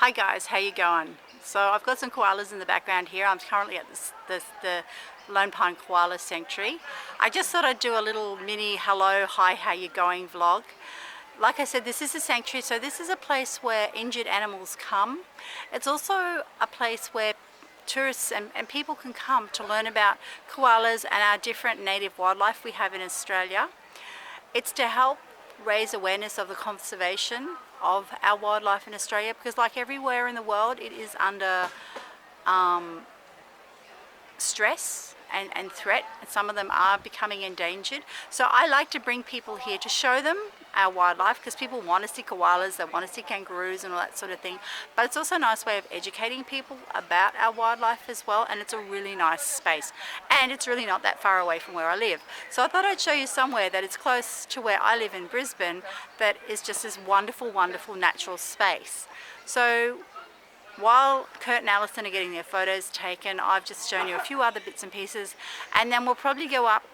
Hi guys, how you going? So I've got some koalas in the background here. I'm currently at the Lone Pine Koala Sanctuary. I just thought I'd do a little mini hello, hi, how you going vlog. Like I said, this is a sanctuary, so this is a place where injured animals come. It's also a place where tourists and people can come to learn about koalas and our different native wildlife we have in Australia. It's to help raise awareness of the conservation of our wildlife in Australia, because like everywhere in the world it is under stress and threat, and some of them are becoming endangered. So I like to bring people here to show them our wildlife, because people want to see koalas, they want to see kangaroos and all that sort of thing, but it's also a nice way of educating people about our wildlife as well, and it's a really nice space, and it's really not that far away from where I live. So I thought I'd show you somewhere that is close to where I live in Brisbane that is just this wonderful, wonderful natural space. So while Kurt and Alison are getting their photos taken, I've just shown you a few other bits and pieces, and then we'll probably go up,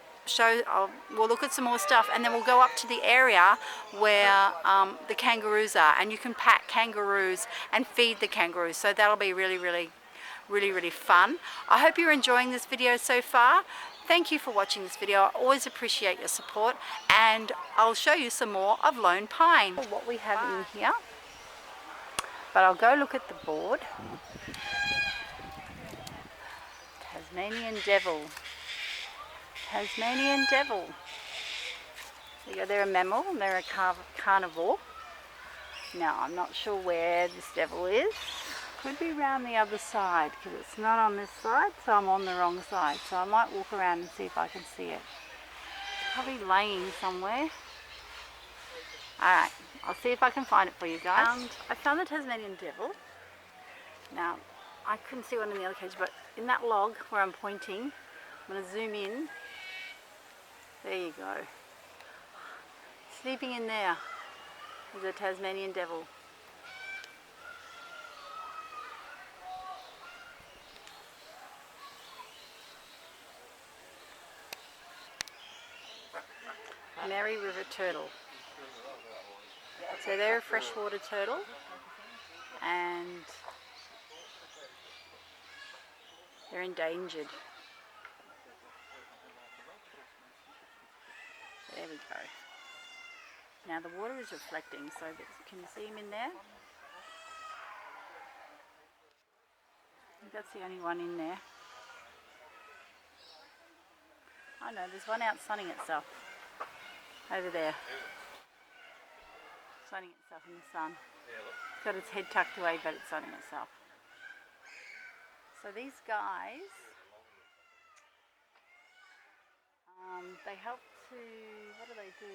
we'll look at some more stuff, and then we'll go up to the area where the kangaroos are, and you can pat kangaroos and feed the kangaroos. So that'll be really, really, really, really fun. I hope you're enjoying this video so far. Thank you for watching this video. I always appreciate your support, and I'll show you some more of Lone Pine. What we have in here. But I'll go look at the board. Tasmanian devil. Tasmanian devil. So they're a mammal, and they're a carnivore. Now, I'm not sure where this devil is. Could be around the other side, because it's not on this side, so I'm on the wrong side. So I might walk around and see if I can see it. It's probably laying somewhere. Alright, I'll see if I can find it for you guys. I found the Tasmanian devil. Now, I couldn't see one in the other cage, but in that log where I'm pointing, I'm going to zoom in. There you go. Sleeping in there is a Tasmanian devil. Mary River turtle. So they're a freshwater turtle, and they're endangered. There we go. Now the water is reflecting, so can you see him in there? I think that's the only one in there. Oh no, there's one out sunning itself over there. Sunning itself in the sun. It's got its head tucked away, but it's sunning itself. So these guys, they help to, what do they do?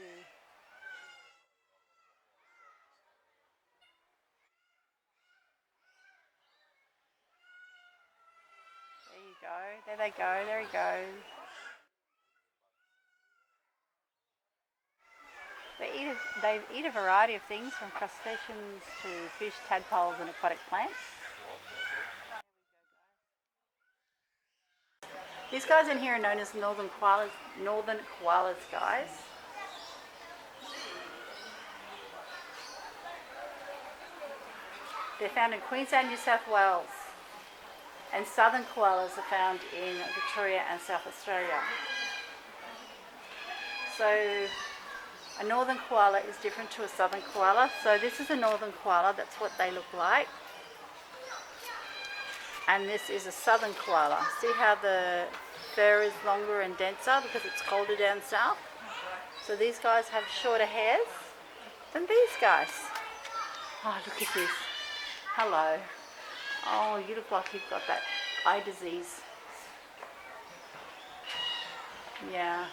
There you go, there they go, there he goes. They eat a variety of things, from crustaceans to fish, tadpoles and aquatic plants. These guys in here are known as northern koalas, guys. They're found in Queensland, New South Wales, and southern koalas are found in Victoria and South Australia. So a northern koala is different to a southern koala. So this is a northern koala, that's what they look like. And this is a southern koala. See how the fur is longer and denser because it's colder down south? So these guys have shorter hairs than these guys. Oh, look at this. Hello. Oh, you look like you've got that eye disease. Yeah.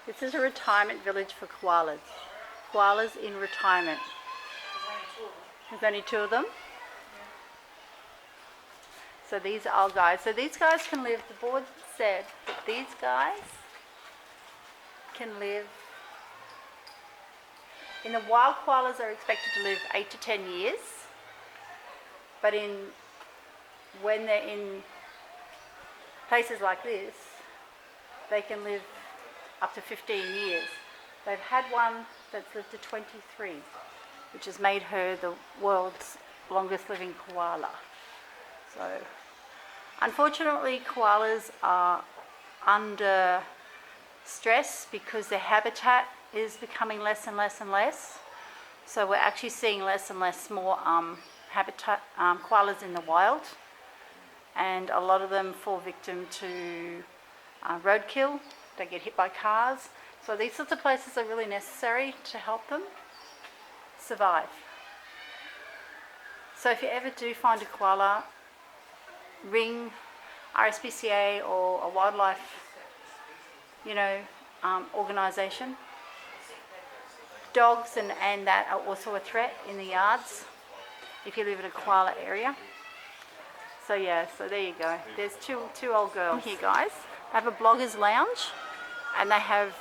This is a retirement village for koalas. Koalas in retirement. There's only two of them. So these are old guys. So these guys can live, the board said that these guys can live, in the wild koalas are expected to live 8 to 10 years. But when they're in places like this, they can live up to 15 years. They've had one that's lived to 23, which has made her the world's longest living koala. So, unfortunately, koalas are under stress because their habitat is becoming less and less and less. So we're actually seeing less and less more habitat koalas in the wild, and a lot of them fall victim to roadkill. They get hit by cars. So these sorts of places are really necessary to help them survive. So if you ever do find a koala, ring RSPCA or a wildlife, organisation. Dogs and that are also a threat in the yards if you live in a koala area. So yeah, so there you go. There's two old girls here, guys. They have a blogger's lounge, and they have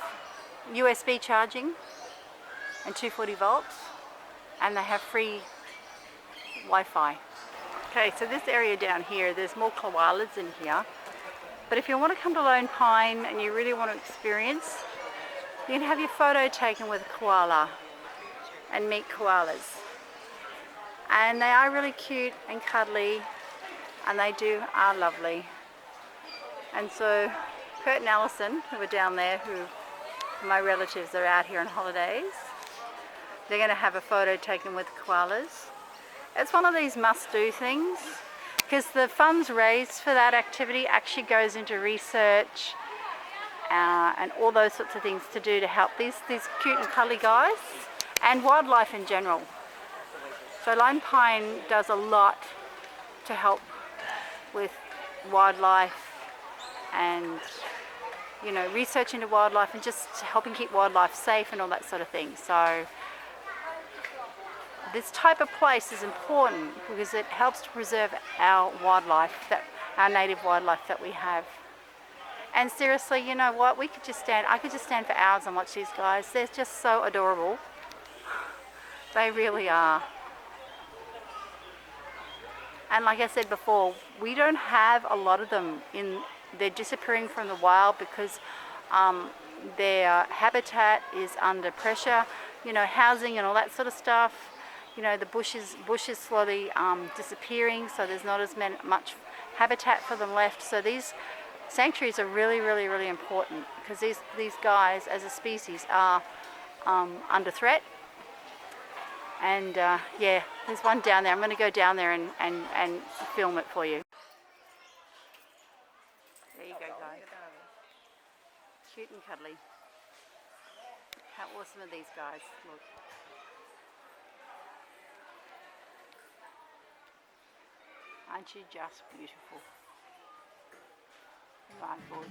USB charging and 240 volts, and they have free Wi-Fi. Okay, so this area down here, there's more koalas in here. But if you want to come to Lone Pine and you really want to experience, you can have your photo taken with a koala and meet koalas. And they are really cute and cuddly, and they are lovely. And so Kurt and Alison, who are down there, who my relatives are out here on holidays, they're going to have a photo taken with koalas. It's one of these must-do things, because the funds raised for that activity actually goes into research and all those sorts of things to do to help these cute and cuddly guys and wildlife in general. So Lone Pine does a lot to help with wildlife and research into wildlife and just helping keep wildlife safe and all that sort of thing. So this type of place is important because it helps to preserve our wildlife, our native wildlife that we have. And seriously, you know what? I could just stand for hours and watch these guys. They're just so adorable. They really are. And like I said before, we don't have a lot of them they're disappearing from the wild because their habitat is under pressure, housing and all that sort of stuff. The bush is slowly disappearing, so there's not as much habitat for them left. So these sanctuaries are really, really, really important because these guys as a species are under threat. And yeah, there's one down there. I'm going to go down there and film it for you. There you go, guys. Cute and cuddly. How awesome are these guys? Look. Aren't you just beautiful? You are gorgeous.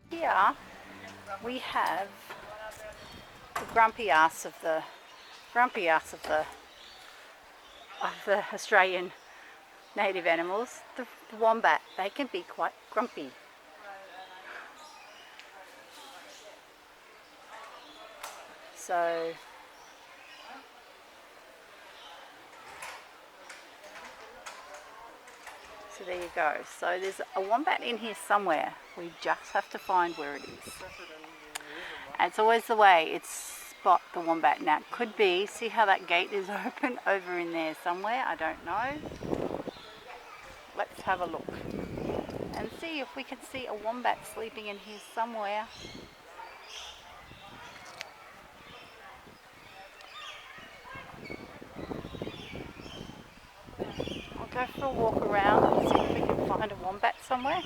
Here we have the grumpy ass of the Australian native animals, the wombat. They can be quite grumpy. So there you go. So there's a wombat in here somewhere. We just have to find where it is. And it's always the way. It's spot the wombat. Now it could be, see how that gate is open over in there somewhere? I don't know. Let's have a look and see if we can see a wombat sleeping in here somewhere. I'll go for a walk around and see if we can find a wombat somewhere.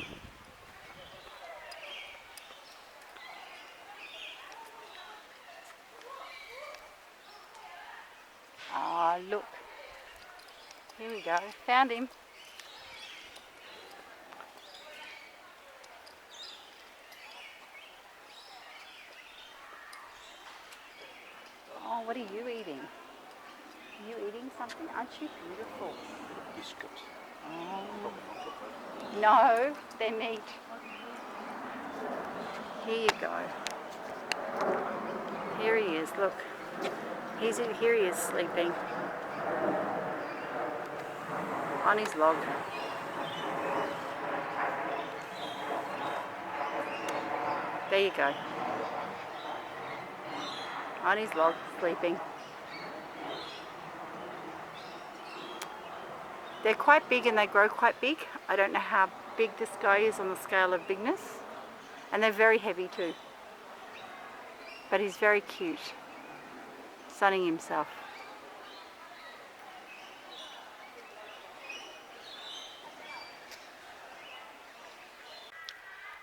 Ah, look. Here we go. Found him. Oh, what are you eating? Are you eating something? Aren't you beautiful? Biscuit. Oh. No, they're meat. Here you go. Here he is, look. Here he is sleeping on his log. There you go. On his log, sleeping. They're quite big and they grow quite big. I don't know how big this guy is on the scale of bigness. And they're very heavy too. But he's very cute, sunning himself.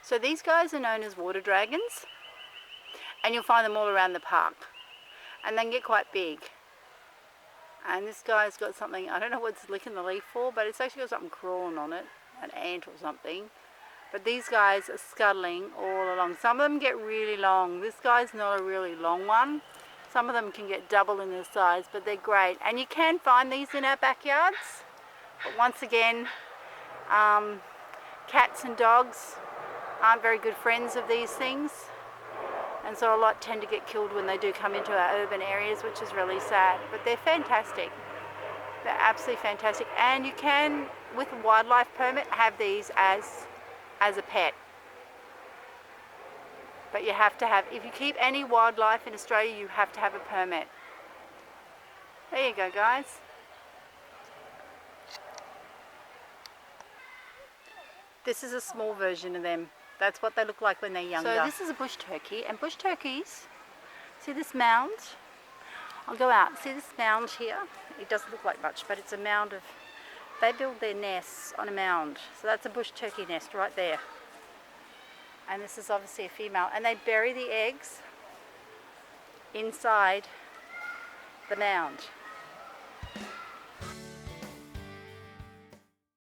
So these guys are known as water dragons, and you'll find them all around the park, and they can get quite big. And this guy's got something, I don't know what it's licking the leaf for, but it's actually got something crawling on it, an ant or something. But these guys are scuttling all along. Some of them get really long. This guy's not a really long one. Some of them can get double in their size, but they're great. And you can find these in our backyards. But once again, cats and dogs aren't very good friends of these things. And so a lot tend to get killed when they do come into our urban areas, which is really sad. But they're fantastic. They're absolutely fantastic. And you can, with a wildlife permit, have these as a pet. But you have to have, if you keep any wildlife in Australia, you have to have a permit. There you go, guys. This is a small version of them. That's what they look like when they're younger. So this is a bush turkey, and bush turkeys, see this mound? I'll go out. See this mound here? It doesn't look like much, but it's a mound of, they build their nests on a mound. So that's a bush turkey nest right there. And this is obviously a female. And they bury the eggs inside the mound.